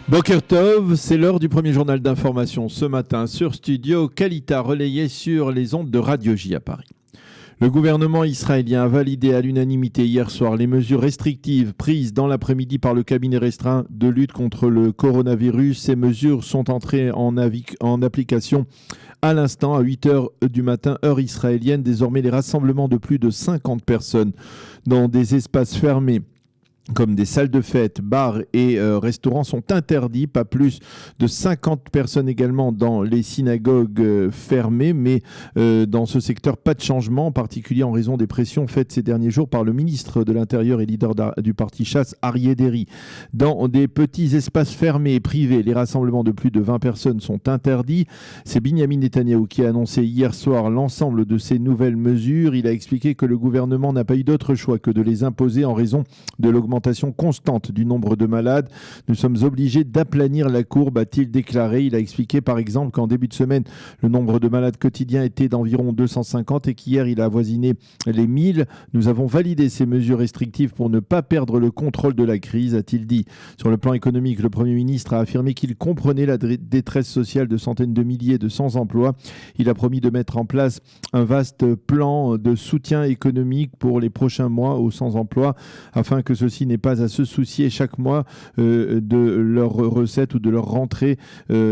Boker Tov, c'est l'heure du premier journal d'information ce matin sur Studio Kalita, relayé sur les ondes de Radio J à Paris. Le gouvernement israélien a validé à l'unanimité hier soir les mesures restrictives prises dans l'après-midi par le cabinet restreint de lutte contre le coronavirus. Ces mesures sont entrées en application à l'instant, à 8h du matin, heure israélienne. Désormais, les rassemblements de plus de 50 personnes dans des espaces fermés comme des salles de fête, bars et restaurants sont interdits. Pas plus de 50 personnes également dans les synagogues fermées. Mais dans ce secteur, pas de changement, en particulier en raison des pressions faites ces derniers jours par le ministre de l'Intérieur et leader du parti Chasse, Aryeh Deri. Dans des petits espaces fermés et privés, les rassemblements de plus de 20 personnes sont interdits. C'est Benyamin Netanyahou qui a annoncé hier soir l'ensemble de ces nouvelles mesures. Il a expliqué que le gouvernement n'a pas eu d'autre choix que de les imposer en raison de l'augmentation constante du nombre de malades. Nous sommes obligés d'aplanir la courbe, a-t-il déclaré. Il a expliqué par exemple qu'en début de semaine, le nombre de malades quotidiens était d'environ 250 et qu'hier il a avoisiné les 1000. Nous avons validé ces mesures restrictives pour ne pas perdre le contrôle de la crise, a-t-il dit. Sur le plan économique, le Premier ministre a affirmé qu'il comprenait la détresse sociale de centaines de milliers de sans-emploi. Il a promis de mettre en place un vaste plan de soutien économique pour les prochains mois aux sans-emploi afin que ceux-ci n'aient pas à se soucier chaque mois de leurs recettes ou de leur rentrée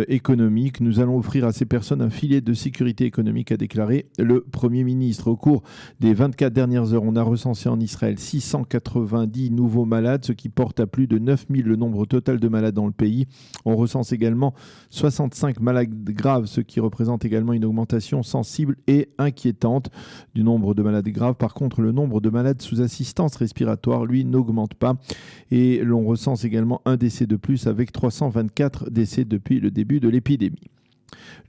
économique. Nous allons offrir à ces personnes un filet de sécurité économique, a déclaré le Premier ministre. Au cours des 24 dernières heures, on a recensé en Israël 690 nouveaux malades, ce qui porte à plus de 9000 le nombre total de malades dans le pays. On recense également 65 malades graves, ce qui représente également une augmentation sensible et inquiétante du nombre de malades graves. Par contre, le nombre de malades sous assistance respiratoire, lui, n'augmente pas. Et l'on recense également un décès de plus avec 324 décès depuis le début de l'épidémie.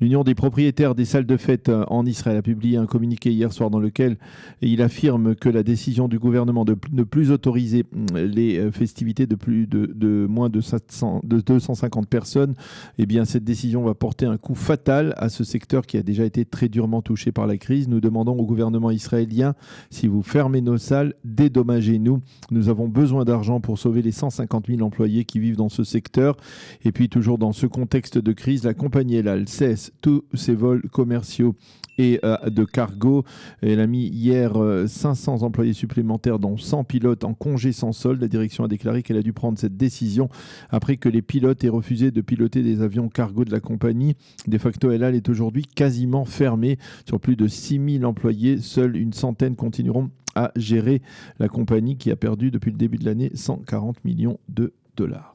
L'Union des propriétaires des salles de fête en Israël a publié un communiqué hier soir dans lequel il affirme que la décision du gouvernement de ne plus autoriser les festivités de moins de 250 personnes, eh bien cette décision va porter un coup fatal à ce secteur qui a déjà été très durement touché par la crise. Nous demandons au gouvernement israélien, si vous fermez nos salles, dédommagez-nous. Nous avons besoin d'argent pour sauver les 150 000 employés qui vivent dans ce secteur. Et puis toujours dans ce contexte de crise, la compagnie El Al cesse tous ses vols commerciaux et de cargo. Elle a mis hier 500 employés supplémentaires, dont 100 pilotes, en congé sans solde. La direction a déclaré qu'elle a dû prendre cette décision après que les pilotes aient refusé de piloter des avions cargo de la compagnie. De facto, El Al est aujourd'hui quasiment fermée. Sur plus de 6000 employés, seule une centaine continueront à gérer la compagnie qui a perdu depuis le début de l'année 140 millions de dollars.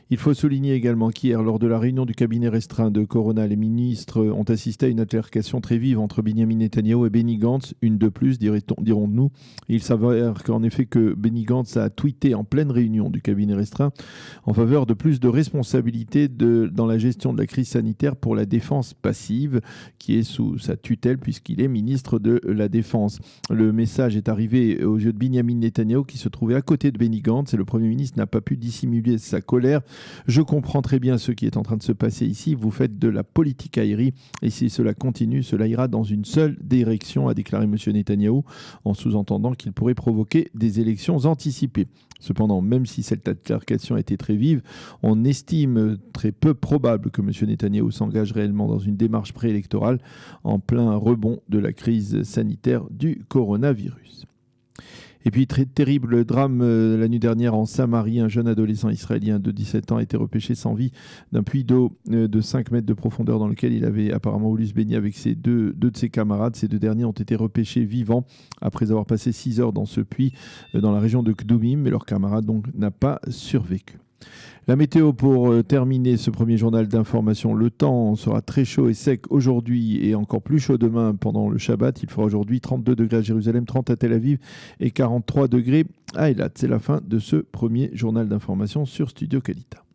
Il faut souligner également qu'hier, lors de la réunion du cabinet restreint de Corona, les ministres ont assisté à une altercation très vive entre Benyamin Netanyahou et Benny Gantz, une de plus, dirons-nous. Il s'avère qu'en effet que Benny Gantz a tweeté en pleine réunion du cabinet restreint en faveur de plus de responsabilités dans la gestion de la crise sanitaire pour la défense passive, qui est sous sa tutelle puisqu'il est ministre de la Défense. Le message est arrivé aux yeux de Benyamin Netanyahou qui se trouvait à côté de Benny Gantz et le Premier ministre n'a pas pu dissimuler sa colère. Je comprends très bien ce qui est en train de se passer ici. Vous faites de la politique aérie et si cela continue, cela ira dans une seule direction, a déclaré M. Netanyahou, en sous-entendant qu'il pourrait provoquer des élections anticipées. Cependant, même si cette altercation a été très vive, on estime très peu probable que M. Netanyahou s'engage réellement dans une démarche préélectorale en plein rebond de la crise sanitaire du coronavirus. Et puis, très terrible drame la nuit dernière en Samarie. Un jeune adolescent israélien de 17 ans a été repêché sans vie d'un puits d'eau de 5 mètres de profondeur dans lequel il avait apparemment voulu se baigner avec deux de ses camarades. Ces deux derniers ont été repêchés vivants après avoir passé 6 heures dans ce puits dans la région de Kdumim, mais leur camarade donc n'a pas survécu. La météo pour terminer ce premier journal d'information. Le temps sera très chaud et sec aujourd'hui et encore plus chaud demain pendant le Shabbat. Il fera aujourd'hui 32 degrés à Jérusalem, 30 à Tel Aviv et 43 degrés à Eilat. C'est la fin de ce premier journal d'information sur Studio Kalita.